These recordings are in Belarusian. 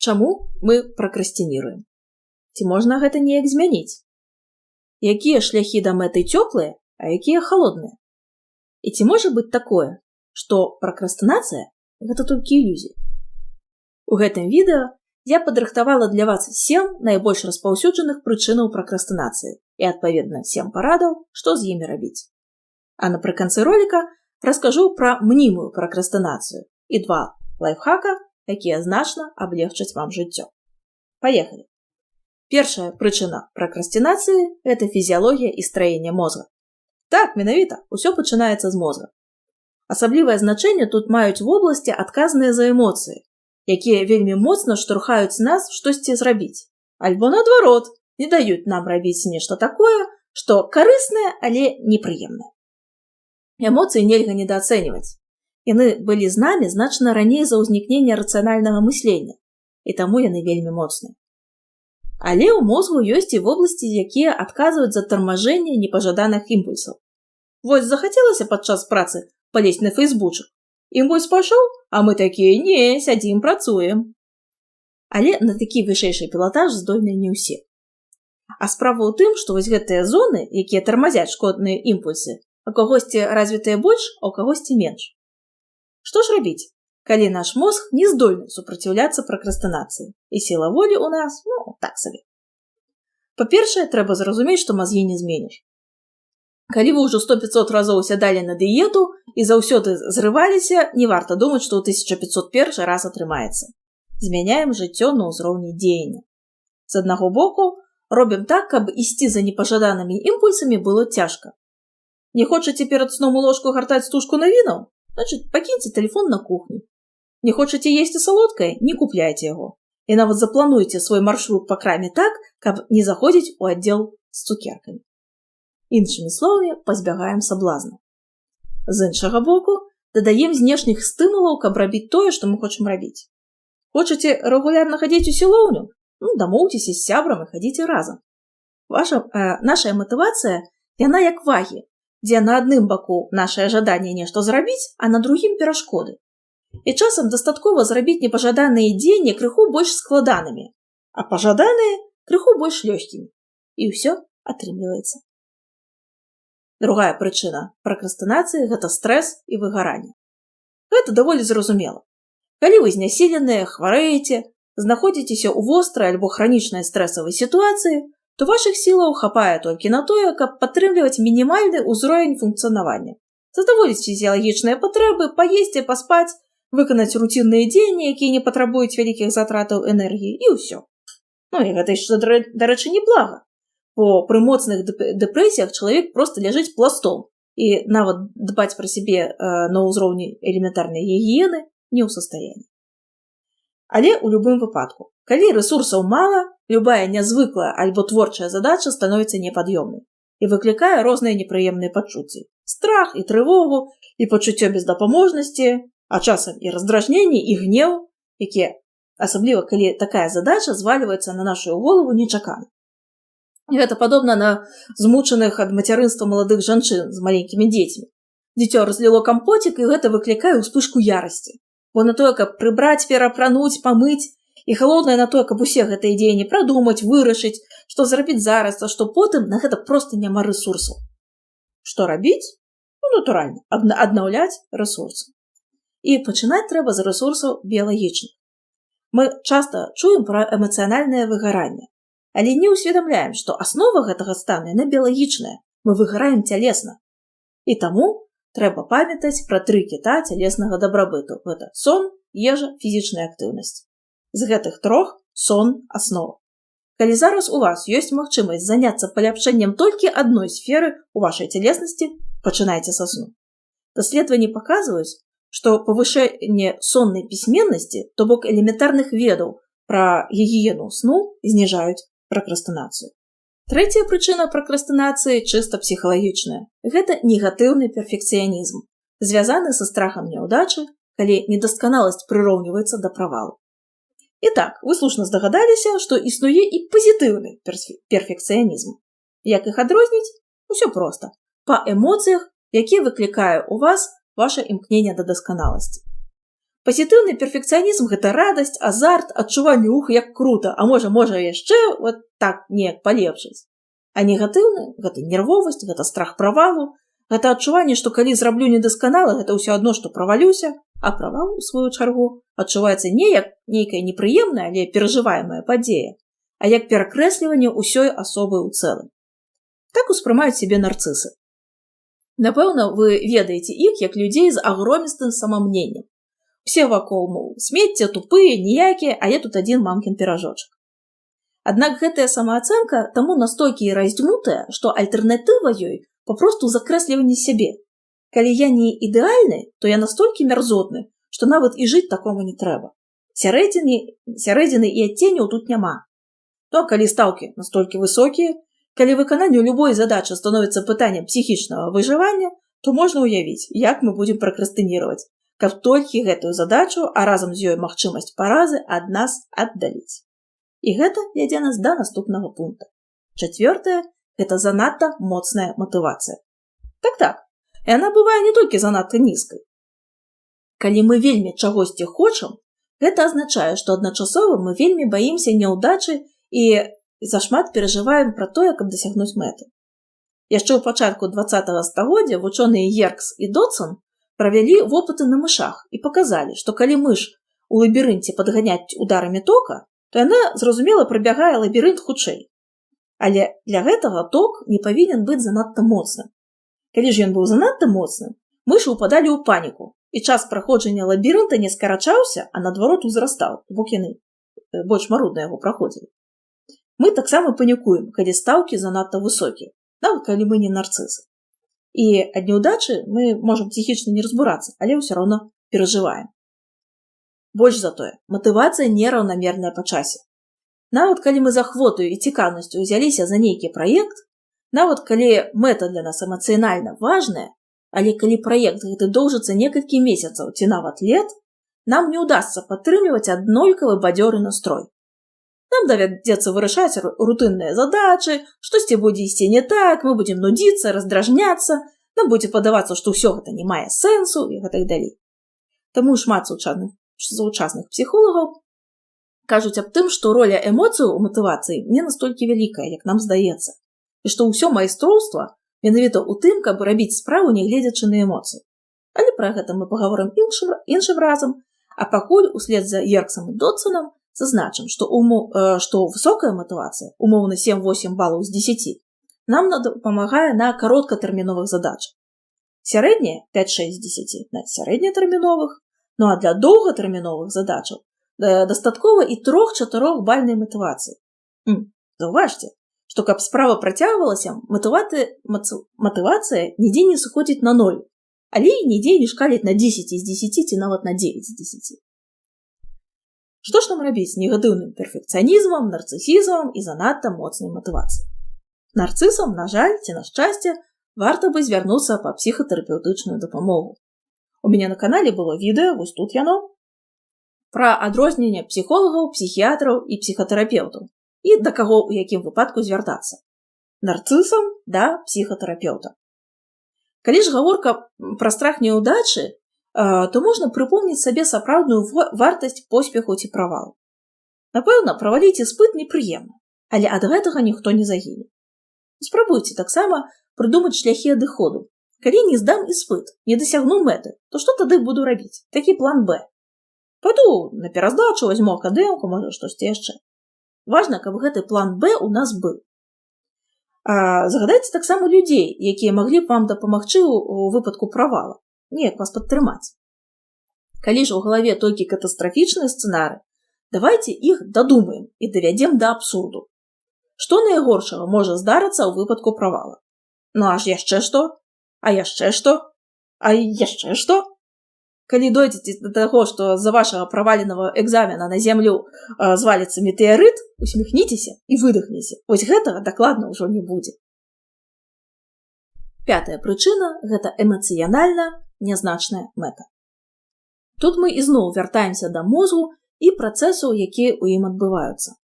Чаму мы пракрасцініруем? Ці можна гэта неяк змяніць? Якія шляхі да мэты цёплыя, а якія халодныя? І ці можа быць такое, што пракрастынацыя – гэта толькі ілюзія? У гэтым відэо я падрыхтавала для вас 7 найбольш распаўсюджаных прычынаў пракрастынацыі і, адпаведна, 7 парадаў, што з імі рабіць. А напрыканцы роліка раскажу пра мнімую пракрастынацыю і 2 лайфхака, якія значна аблегчаць вам жыццё. Паехалі! Першая прычына пракрастынацыі – гэта фізіялогія і страенне мозга. Так, менавіта, усё пачынаецца з мозга. Асаблівае значэнне тут маюць вобласці, адказныя за эмоцыі, якія вельмі моцна штурхаюць нас штосьці зрабіць. Альбо, наадварот, не даюць нам рабіць нешта такое, што карыснае, але непрыемнае. Эмоцыі нельга недаацэньваць. Яны былі з намі значна раней за ўзнікнення рацыянальнага мыслення, і таму яны вельмі моцныя. Але ў мозгу ёсць і вобласці, якія адказваюць за тармажэнне непажаданых імпульсаў. Вось захацелася падчас працы палезць на фейсбучак. Імпульс пашоў, а мы такія: не, сядзім, працуем. Але на такі вышэйшы пілатаж здольныя не ўсе. А справа ў тым, што вось гэтыя зоны, якія тармазяць шкодныя імпульсы, у кагосьці развітыя больш, а ў кагосьці менш. Што ж рабіць, калі наш мозг не здольны супраціўляцца пракрастынацыі, і сіла волі ў нас, так сабе. Па-першае, трэба зразумець, што мазгі не зменіш. Калі вы ўжо 100-500 разоў сядалі на дыету і заўсёды зрываліся, не варта думаць, што ў 1501 раз атрымаецца. Змяняем жыццё на ўзроўні дзеяння. З аднаго боку, робім так, каб ісці за непажаданымі імпульсамі было цяжка. Не хочаце перад сном у ложку гартаць стужку навінаў? Значыць, пакіньце тэлефон на кухні. Не хочаце есці салодкае? Не купляйце яго. І нават заплануйце свой маршрут па краме так, каб не заходзіць у аддзел з цукеркамі. Іншымі словамі, пазбягаем саблазна. З іншага боку, дадаем знешніх стымулаў, каб рабіць тое, што мы хочам рабіць. Хочаце рэгулярна хадзіць у сілоўню? Дамоўцеся з сябрам і хадзіце разам. Нашая матывацыя, яна як вагі, дзе на адным баку нашае жаданне нешта зрабіць, а на другім перашкоды. І часам дастаткова зрабіць непажаданыя дзеянні крыху больш складанымі, а пажаданыя крыху больш лёгкімі. І ўсё атрымліваецца. Другая прычына пракрастынацыі – гэта стрэс і выгаранне. Гэта даволі зразумела. Калі вы знясіленыя, хварэеце, знаходзіцеся ў вострай альбо хранічнай стрэсавай сітуацыі, то вашых сілаў хапае толькі на тое, каб падтрымліваць мінімальны ўзровень функцыянавання, задаволіць фізіялагічныя патрэбы, паесці, паспаць, выканаць руцінныя дзеянні, якія не патрабуюць вялікіх затратаў энергіі, і ўсё. І гэта яшчэ, дарэчы, неблага, бо пры моцных дэпрэсіях чалавек проста ляжыць пластом, і нават дбаць пра сябе на ўзроўні элементарнай гігіены не ў састаянні. Але ў любым выпадку, калі рэсурсаў мала, любая нязвыклая альбо творчая задача становіцца непад'ёмнай і выклікае розныя непрыемныя пачуцці. Страх і трывогу, і пачуццё бездапаможнасці, а часам і раздражненне, і гнеў, якія, асабліва калі такая задача звальваецца на нашу голову нечакана. І гэта падобна на змучаных ад мацярынства маладых жанчын з маленькімі дзецьмі. Дзіцё разліло кампотік, і гэта выклікае ўспышку ярасці. Бо на тое, каб прыбраць, перапрануць, памыць, і халоднае на тое, каб усе гэтыя дзеянні прадумаць, вырашыць, што зрабіць зараз, а што потым, на гэта проста няма рэсурсаў. Што рабіць? Натуральна, аднаўляць рэсурсы. І пачынаць трэба з рэсурсаў біялагічных. Мы часта чуем пра эмацыянальнае выгаранне, але не ўсведамляем, што аснова гэтага стану яна біялагічная. Мы выгараем цялесна. І таму трэба памятаць пра 3 кіта цялеснага дабрабыту. Гэта сон, ежа, фізічная актыўнасць. З гэтых 3 сон – аснова. Калі зараз у вас ёсць магчымасць заняцца паляпшэннем толькі адной сферы ў вашай цялеснасці, пачынайце са сну. Даследаванні паказваюць, што павышэнне соннай пісьменнасці, то бок элементарных ведаў пра гігіену сну, зніжаюць пракрастынацыю. Трэцяя прычына пракрастынацыі чыста псіхалагічная. Гэта негатыўны перфекцыянізм, звязаны са страхам няўдачы, калі недасканаласць прыроўніваецца да правалу. І так, вы слушна здагадаліся, што існуе і пазітыўны перфекцыянізм. Як іх адрозніць? Усё проста. Па эмоцыях, якія выклікае ў вас ваше імкненне да дасканаласці. Пазітыўны перфекцыянізм – гэта радасць, азарт, адчуванне як крута, а можа яшчэ вот так неяк палепшыць. А негатыўны – гэта нервовасць, гэта страх правалу, гэта адчуванне, што калі зраблю недасканала, гэта ўсё адно, што правалюся, а правал, у сваю чаргу, адчуваецца не як нейкая непрыемная, але перажываемая падзея, а як перакрэсліванне ўсёй асобы ў цэлым. Так успрымаюць сябе нарцысы. Напэўна, вы ведаеце іх як людзей з агромістым самамненнем. Все вакол, мол, смецце, тупые, ніякія, а я тут адзін мамкін піражочак. Аднак гэтая самаацэнка таму настолькі раздзьмутая, што альтэрнатыва ёй папросту закрэсліванне сябе. Калі я не ідэальны, то я настолькі мярзотны, што нават і жыць такому не трэба. Сярэдзіны і адценняў тут няма. Ну, а калі стаўкі настолькі высокія, калі выкананню любой задачы становіцца пытаннем псіхічнага выжывання, то можна ўявіць, як мы будзем пракрастыніраваць, каб толькі гэтую задачу, а разам з ёй магчымасць паразы ад нас аддаліць. І гэта вядзе нас да наступнага пункта. 4. Гэта занадта моцная матывацыя. Так, яна бывае не толькі занадта нізкай. Калі мы вельмі чагосьці хочам, гэта азначае, што адначасова мы вельмі баімся няўдачы і зашмат перажываем пра тое, каб дасягнуць мэты. Яшчэ ў пачатку 20-го стагоддзя вучоныя Еркс і Додсон правялі вопыты на мышах і паказалі, што калі мыш у лабірынце падганяць ударамі тока, то яна, зразумела, прабягае лабірынт хутчэй. Але для гэтага ток не павінен быць занадта моцным. Калі ж ён быў занадта моцным, мышы ўпадалі ў паніку, і час праходжання лабірынта не скарачаўся, а наадварот узрастаў, бок яны больш марудна яго праходзілі. Мы таксама панікуем, калі стаўкі занадта высокія, нават калі мы не нарцысы. І ад няўдачы мы можам псіхічна не разбурацца, але ўсё роўна перажываем. Больш за тое, матывацыя нераўнамерная па часе. Нават калі мы з ахвотаю і цікаўнасцю ўзяліся за нейкі праект, нават калі мэта для нас эмацыянальна важная, але калі праект гэты доўжыцца некалькі месяцаў ці нават лет, нам не ўдасца падтрымліваць аднолькавы бадзёры настрой. Нам давядзецца вырашаць рутынныя задачы, штосьці будзе ісці не так, мы будзем нудзіцца, раздражняцца, нам будзе падавацца, што ўсё гэта не мае сэнсу і гэтак далей. Таму шмат сучасных псіхолагаў кажуць аб тым, што роля эмоцыяў у матывацыі не настолькі вялікая, як нам здаецца, і што ўсё майстроўства менавіта ў тым, каб рабіць справу, не гледзячы на эмоцыі. Але пра гэта мы паговорым іншым разам, а пакуль услед за Ерксам і Додсонам зазначым, што высокая матывацыя, умоўна 7-8 балаў з 10, нам дапамагае на кароткатэрміновых задачах. Сярэдняя 5-6 з 10 на сярэднятэрміновых, ну а для доўгатэрміновых задачаў дастаткова і 3-4 бальнай матывацыі. Заўважце, што каб справа працягвалася, матывацыя нідзе не сыходзіць на 0, але і нідзе не шкаліць на 10 з 10 ці нават на 9 з 10. Што ж нам рабіць з негатыўным перфекцыянізмам, нарцысізмам і занадта моцнай матывацыяй? Нарцысам, на жаль, ці на шчасце, варта бы звярнуцца па псіхатэрапеўтычную дапамогу. У мяне на канале было відэа, вось тут яно, пра адрозненне псіхолагаў, псіхіятраў і псіхатэрапеўтаў і да каго ў якім выпадку звяртацца. Нарцысам да псіхатэрапеўта. Калі ж гаворка пра страх няўдачы, то можна прыпомніць сабе сапраўдную вартасць поспеху ці правалу. Напэўна, праваліць іспыт непрыемна, але ад гэтага ніхто не загіне. Спрабуйце таксама прыдумаць шляхі адыходу. Калі не здам іспыт, не дасягну мэты, то што тады буду рабіць? Такі план Б. Пайду на пераздачу, возьму акадэмку, можа штосьці яшчэ. Важна, каб гэты план Б у нас быў. Загадайце таксама людзей, якія маглі б вам дапамагчы ў выпадку правала. Неяк вас падтрымаць. Калі ж у галаве толькі катастрафічныя сцэнары, давайце іх дадумаем і давядзем да абсурду. Што найгоршага можа здарыцца ў выпадку правала? Ну аж яшчэ што? А яшчэ што? А яшчэ што? Калі дойдзеце да таго, што з-за вашага праваленага экзамена на зямлю зваліцца метэарыт, усміхніцеся і выдахніце. Вось гэтага дакладна ўжо не будзе. 5-я прычына – гэта эмацыянальна нязначная мэта. Тут мы ізноў вяртаемся да мозгу і працэсаў, якія ў ім адбываюцца.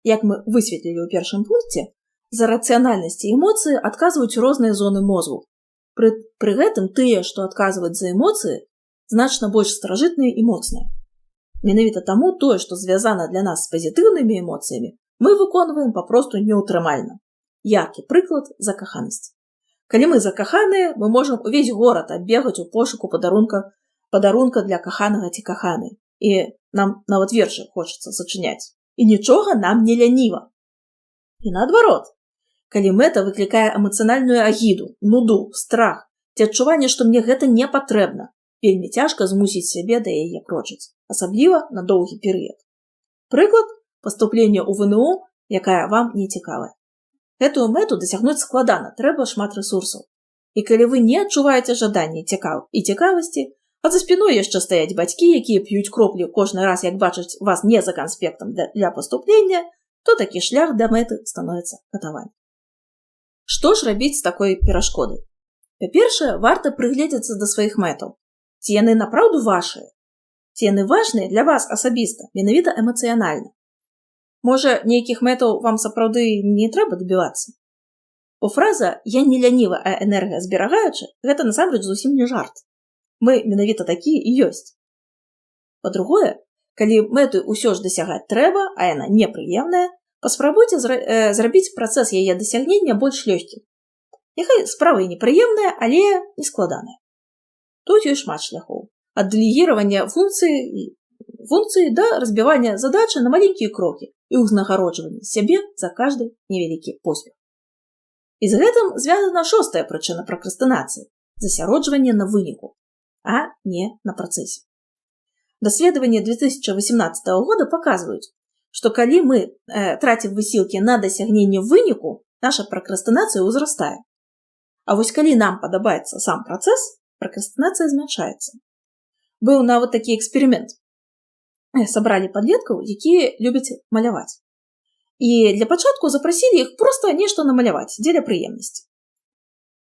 Як мы высветлілі ў першым пункце, за рацыянальнасць і эмоцыі адказваюць розныя зоны мозгу. Пры гэтым тыя, што адказваюць за эмоцыі, значна больш старажытныя і моцныя. Менавіта таму тое, што звязана для нас з пазітыўнымі эмоцыямі, мы выконваем папросту неўтрымальна. Яркі прыклад – закаханасць. Калі мы закаханыя, мы можам увесь горад аббегаць у пошуку падарунка для каханага ці каханай. І нам нават вершы хочацца сачыняць. І нічога нам не ляніва. І наадварот, калі мэта выклікае эмацыянальную агіду, нуду, страх ці адчуванне, што мне гэта не патрэбна, вельмі цяжка змусіць сябе да яе крочыць, асабліва на доўгі перыяд. Прыклад – паступленне ў ВНУ, якая вам не цікавая. Гэтую мэту дасягнуць складана, трэба шмат рэсурсаў. І калі вы не адчуваеце жаданне і цікавасці, а за спіной яшчэ стаяць бацькі, якія п'юць кроплі кожны раз, як бачаць вас не за канспектам для паступлення, то такі шлях да мэты становіцца катаваннем. Што ж рабіць з такой перашкодай? Па-першае, варта прыгледзецца да сваіх мэтаў. Ці яны напраўду вашыя? Ці яны важныя для вас асабіста, менавіта эмацыянальна? Можа, нейкіх мэтаў вам сапраўды не трэба дабівацца? Бо фраза «я не лянівы, а энергія зберагаючы» – гэта насамрэч зусім не жарт. Мы менавіта такія і ёсць. Па-другое, калі мэту ўсё ж дасягаць трэба, а яна непрыемная, паспрабуйце зрабіць працэс яе дасягнення больш лёгкім. Няхай справа і непрыемная, але не складаная. Тут ёсць шмат шляхоў. Ад дэлегіравання функцыі да разбівання задачы на маленькія крокі і ўзнагароджвання сябе за кажды невялікі поспех. І з гэтым звязана шостая прычына пракрастынацыі – засяроджванне на выніку, а не на працэсе. Даследаванні 2018 года паказваюць, што калі мы трацім высілкі на дасягненне выніку, наша пракрастынацыя ўзрастае. А вось калі нам падабаецца сам працэс, пракрастынацыя змяншаецца. Быў нават такі эксперымент. Сабралі падлеткаў, якія любяць маляваць. І для пачатку запрасілі іх проста нешта намаляваць, дзеля прыемнасці.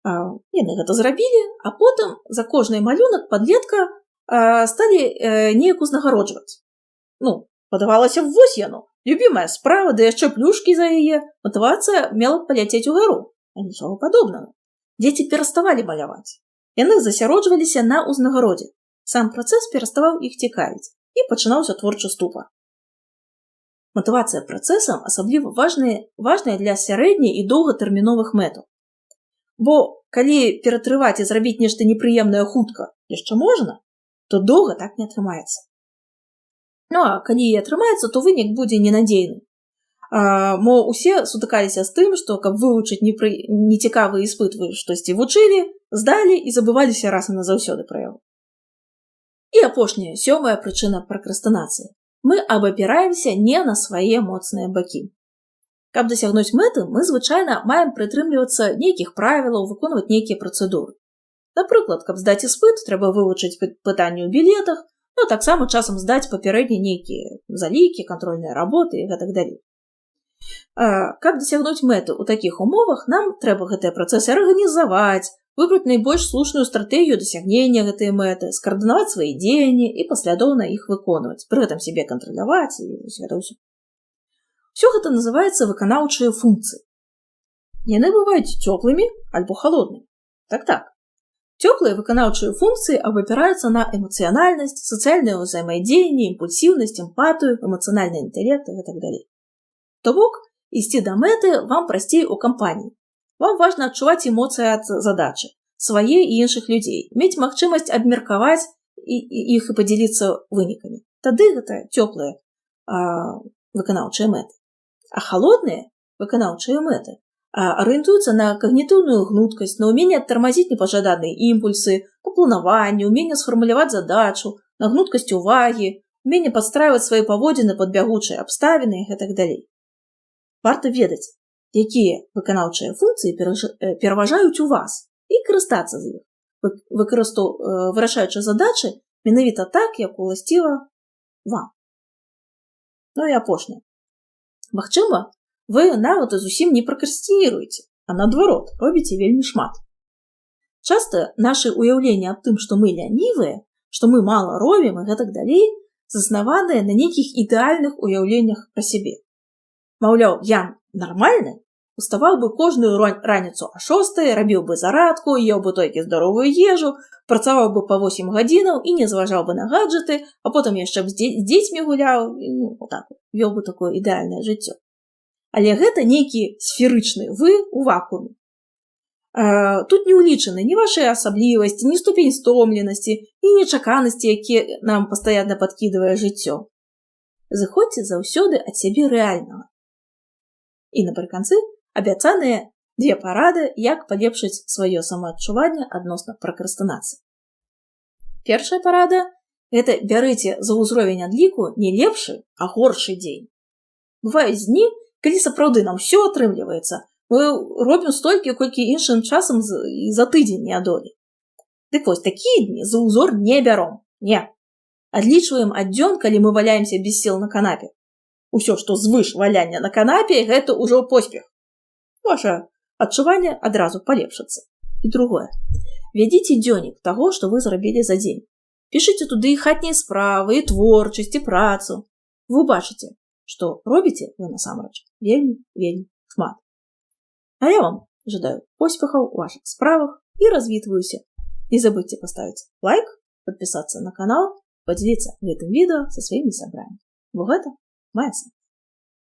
Яны гэта зрабілі, а потым за кожны малюнак падлетка сталі неяк узнагароджваць. Падавалася, вось яно, любімая справа, да яшчэ плюшкі за яе, матывацыя мела паляцець угару. А нічога падобнага. Дзеці пераставалі маляваць. Яны засяроджваліся на ўзнагародзе. Сам працэс пераставаў іх цікавіць. І пачынаўся творчы ступар. Матывацыя працэсам асабліва важная для сярэдняй і доўгатэрміновых мэтаў. Бо калі ператрываць і зрабіць нешта непрыемнае хутка яшчэ можна, то доўга так не атрымаецца. А калі і атрымаецца, то вынік будзе ненадзейны. Мо усе сутыкаліся з тым, што каб вывучыць нецікавы іспыт вы штосьці вучылі, здалі і забываліся раз і назаўсёды пра яго. І апошняя, сёмая прычына пракрастынацыі. Мы абапіраемся не на свае моцныя бакі. Каб дасягнуць мэты, мы звычайна маем прытрымлівацца нейкіх правілаў, выконваць нейкія працэдуры. Напрыклад, каб здаць іспыт, трэба вывучыць пытанні ў білетах, таксама часам здаць папярэдне нейкія залікі, кантрольныя работы і гэтак далей. Каб дасягнуць мэты ў такіх умовах, нам трэба гэтыя працэсы арганізаваць, выбраць найбольш слушную стратэгію дасягнення гэтай мэты, скаардынаваць свае дзеянні і паслядоўна іх выконваць, пры гэтым сябе кантраляваць і гэта ўсё. Усё гэта называецца выканаўчыя функцыі. Яны бываюць цёплымі альбо халоднымі. Так. Цёплыя выканаўчыя функцыі абапіраюцца на эмацыянальнасць, сацыяльнае ўзаемадзеянне, імпульсіўнасць, эмпатыю, эмацыянальны інтэлект і гэтак далей. То бок, ісці да мэты вам прасцей у кампаніі. Вам важна адчуваць эмоцыі ад задачы, свае і іншых людзей, мець магчымасць абмеркаваць іх і падзяліцца вынікамі. Тады гэта цёплыя выканаўчыя мэты. А халодныя выканаўчыя мэты арыентуюцца на когнітыўную гнуткасць, на ўменне адтармазіць непажаданыя імпульсы, на планаванне, ўменне сфармуляваць задачу, на гнуткасць увагі, ўменне падстрайваць свае паводзіны пад бягучыя абставіны і гэтак далей. Варта ведаць, якія выканаўчыя функцыі пераважаюць у вас і карыстацца з іх, вырашаючы задачы менавіта так, як уласціва вам. І апошняе. Магчыма, вы нават і зусім не пракрастыніруеце, а наадварот, робіце вельмі шмат. Часта нашы ўяўленні аб тым, што мы лянівыя, што мы мала робім і гэтак далей, заснаваныя на нейкіх ідэальных уяўленнях пра сябе. Маўляў, я нармальны, уставаў бы кожную раніцу а 6, рабіў бы зарадку, еў бы толькі здаровую ежу, працаваў бы па 8 гадзінаў і не зважаў бы на гаджеты, а потым яшчэ б з дзецьмі гуляў, вёў бы такое ідэальнае жыццё. Але гэта нейкі сферычны вы у вакууме. Тут не ўлічаны ні вашыя асаблівасці, ні ступень стомленасці, ні нечаканасці, якія нам пастаянна падкідвае жыццё. Зыходзьце заўсёды ад сябе рэальнага. І напрыканцы абяцаныя 2 парады, як палепшыць сваё самаадчуванне адносна пракрастынацыі. Першая парада – гэта бярыце за ўзровень адліку не лепшы, а горшы дзень. Бываюць дні, калі сапраўды нам усё атрымліваецца, мы робім столькі, колькі іншым часам за тыдзень не адолі. Дык вось, такія дні за ўзор не бяром. Не. Адлічваем ад дзён, калі мы валяемся без сіл на канапе. Усё, што звыш валяння на канапе, гэта ўжо поспех. Ваше адчуванне адразу палепшыцца. І другое. Вядзіце дзённік таго, што вы зрабілі за дзень. Пішыце туды і хатнія справы, і творчасць, і працу. Вы бачыце, што робіце вы насамрэч вельмі шмат. А я вам жадаю поспехаў у ваших справах и развітваюся. Не забудьте поставить лайк, подписаться на канал, поделиться гэтым відэо со сваімі сябрамі. Бо гэта моя